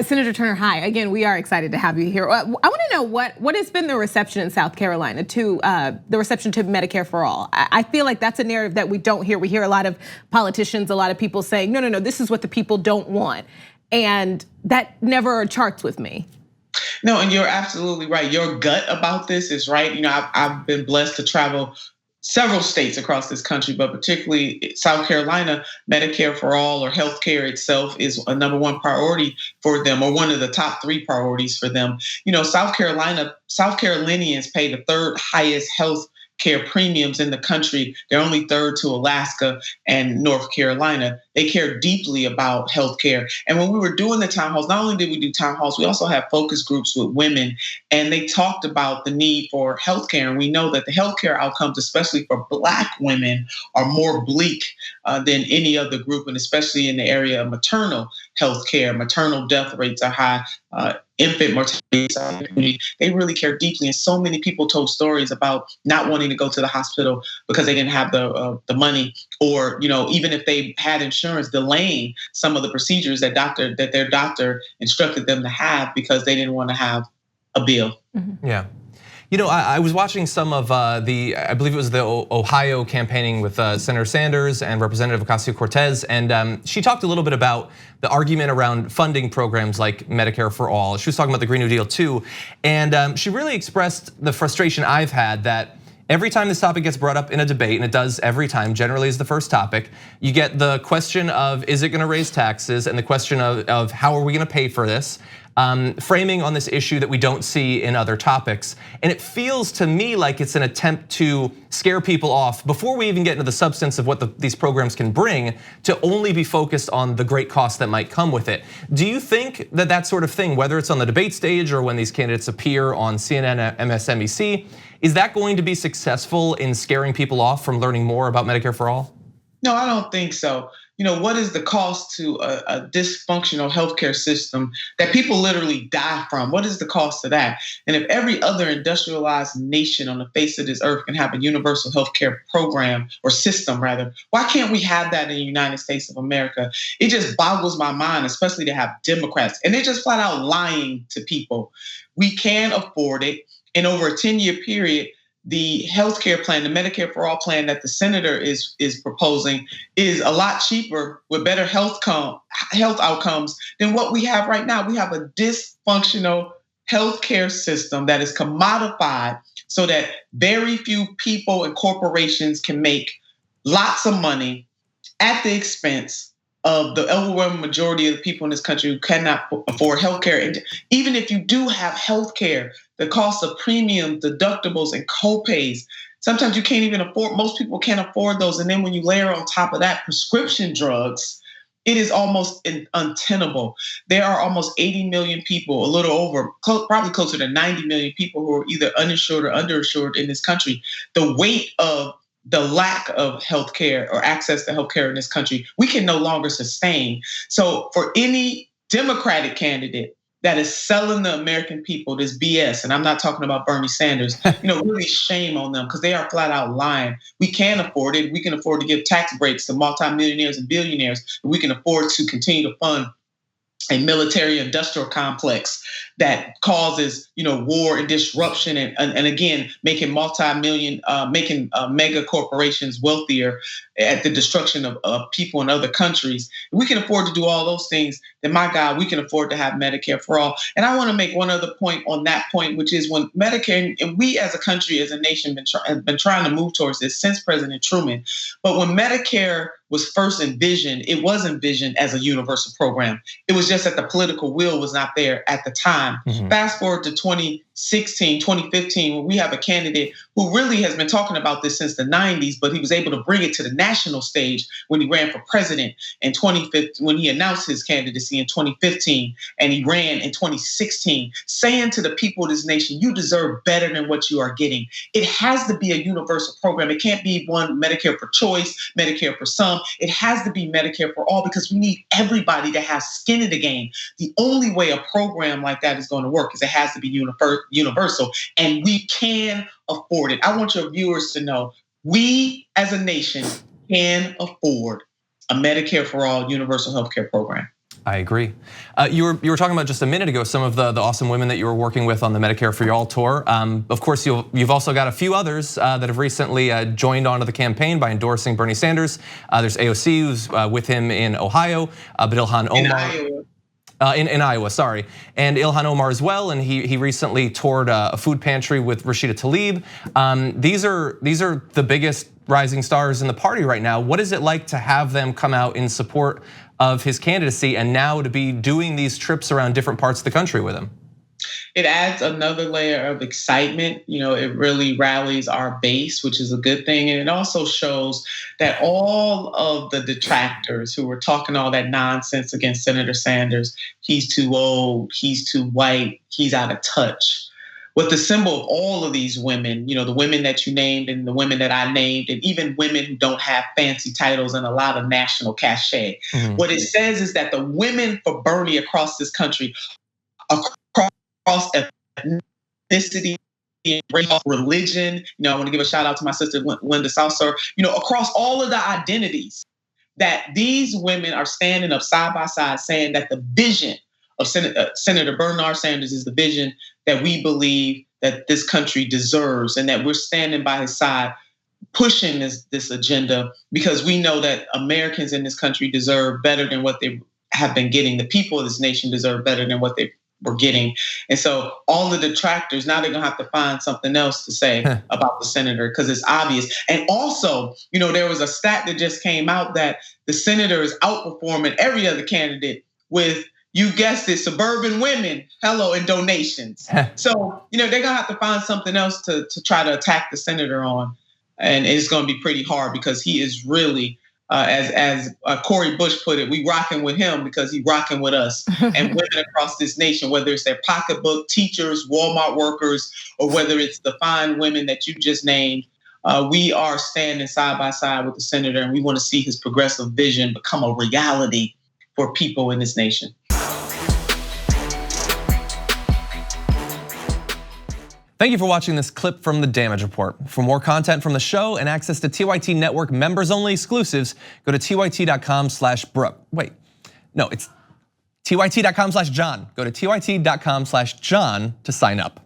Senator Turner, hi. Again, we are excited to have you here. I want to know what has been the reception in South Carolina to the reception to Medicare for All. I feel like that's a narrative that we don't hear. We hear a lot of politicians, a lot of people saying, no, this is what the people don't want. And that never charts with me. No, and you're absolutely right. Your gut about this is right. I've been blessed to travel several states across this country, but particularly South Carolina. Medicare for All, or healthcare itself, is a number one priority for them, or one of the top three priorities for them. South Carolinians pay the third highest health care premiums in the country. They're only third to Alaska and North Carolina. They care deeply about healthcare. And when we were doing the town halls, not only did we do town halls, we also had focus groups with women, and they talked about the need for healthcare. And we know that the healthcare outcomes, especially for Black women, are more bleak than any other group, and especially in the area of maternal healthcare. Maternal death rates are high. Infant mortality, they really care deeply. And so many people told stories about not wanting to go to the hospital because they didn't have the money, or, even if they had insurance, delaying some of the procedures that their doctor instructed them to have because they didn't want to have a bill. Mm-hmm. Yeah. I was watching some of I believe it was the Ohio campaigning with Senator Sanders and Representative Ocasio-Cortez, and she talked a little bit about the argument around funding programs like Medicare for All. She was talking about the Green New Deal too, and she really expressed the frustration I've had that every time this topic gets brought up in a debate, and it does every time, generally is the first topic, you get the question of, is it gonna raise taxes? And the question of how are we gonna pay for this? Framing on this issue that we don't see in other topics. And it feels to me like it's an attempt to scare people off before we even get into the substance of what these programs can bring, to only be focused on the great costs that might come with it. Do you think that sort of thing, whether it's on the debate stage or when these candidates appear on CNN, MSNBC, is that going to be successful in scaring people off from learning more about Medicare for All? No, I don't think so. What is the cost to a dysfunctional healthcare system that people literally die from? What is the cost of that? And if every other industrialized nation on the face of this earth can have a universal healthcare program, or system rather, why can't we have that in the United States of America? It just boggles my mind, especially to have Democrats, and they're just flat out lying to people. We can afford it. And over a 10-year period, the healthcare plan, the Medicare for All plan that the senator is proposing, is a lot cheaper with better health outcomes than what we have right now. We have a dysfunctional healthcare system that is commodified so that very few people and corporations can make lots of money at the expense of the overwhelming majority of the people in this country who cannot afford healthcare. And even if you do have healthcare, the cost of premiums, deductibles, and copays, sometimes you can't even afford, most people can't afford those. And then when you layer on top of that prescription drugs, it is almost untenable. There are almost 80 million people, a little over, probably closer to 90 million people who are either uninsured or underinsured in this country. The weight of the lack of healthcare or access to healthcare in this country, we can no longer sustain. So for any Democratic candidate that is selling the American people this BS, and I'm not talking about Bernie Sanders, really shame on them, because they are flat out lying. We can afford it. We can afford to give tax breaks to multimillionaires and billionaires. We can afford to continue to fund a military industrial complex that causes, war and disruption, and again, making mega corporations wealthier at the destruction of people in other countries. If we can afford to do all those things, then my God, we can afford to have Medicare for All. And I want to make one other point on that point, which is when Medicare, and we as a country, as a nation, have been trying to move towards this since President Truman. But when Medicare was first envisioned, it was envisioned as a universal program. It was just that the political will was not there at the time. Mm-hmm. Fast forward to 2016, 2015, when we have a candidate who really has been talking about this since the 90s, but he was able to bring it to the national stage when he ran for president in 2015, when he announced his candidacy in 2015, and he ran in 2016, saying to the people of this nation, you deserve better than what you are getting. It has to be a universal program. It can't be one Medicare for choice, Medicare for some. It has to be Medicare for all, because we need everybody to have skin in the game. The only way a program like that is going to work is it has to be universal, and we can afford it. I want your viewers to know we as a nation can afford a Medicare for All universal healthcare program. I agree. You were talking about just a minute ago some of the awesome women that you were working with on the Medicare For All tour. Of course, you've also got a few others that have recently joined onto the campaign by endorsing Bernie Sanders. There's AOC, who's with him in Ohio, but Ilhan Omar. In Iowa. In Iowa, sorry, and Ilhan Omar as well, and he recently toured a food pantry with Rashida Tlaib. These are the biggest rising stars in the party right now. What is it like to have them come out in support of his candidacy and now to be doing these trips around different parts of the country with him? It adds another layer of excitement. It really rallies our base, which is a good thing. And it also shows that all of the detractors who were talking all that nonsense against Senator Sanders, he's too old, he's too white, he's out of touch. What the symbol of all of these women, the women that you named and the women that I named, and even women who don't have fancy titles and a lot of national cachet. What it says is that the women for Bernie across this country, across ethnicity, race, religion. I want to give a shout out to my sister Linda Southsor. Across all of the identities, that these women are standing up side by side, saying that the vision of Senator Bernard Sanders is the vision that we believe that this country deserves, and that we're standing by his side, pushing this agenda, because we know that Americans in this country deserve better than what they have been getting. The people of this nation deserve better than what they were getting. And so all the detractors, now they're gonna have to find something else to say about the senator, because it's obvious. And also, there was a stat that just came out that the senator is outperforming every other candidate with, you guessed it, suburban women, in donations. So, they're gonna have to find something else to try to attack the senator on. And it's gonna be pretty hard, because he is really, as Cori Bush put it, we rocking with him because he rocking with us. And women across this nation, whether it's their pocketbook, teachers, Walmart workers, or whether it's the fine women that you just named, we are standing side by side with the senator, and we want to see his progressive vision become a reality for people in this nation. Thank you for watching this clip from the Damage Report. For more content from the show and access to TYT Network members-only exclusives, go to tyt.com/Brooke. Wait, no, it's tyt.com/John. Go to tyt.com/John to sign up.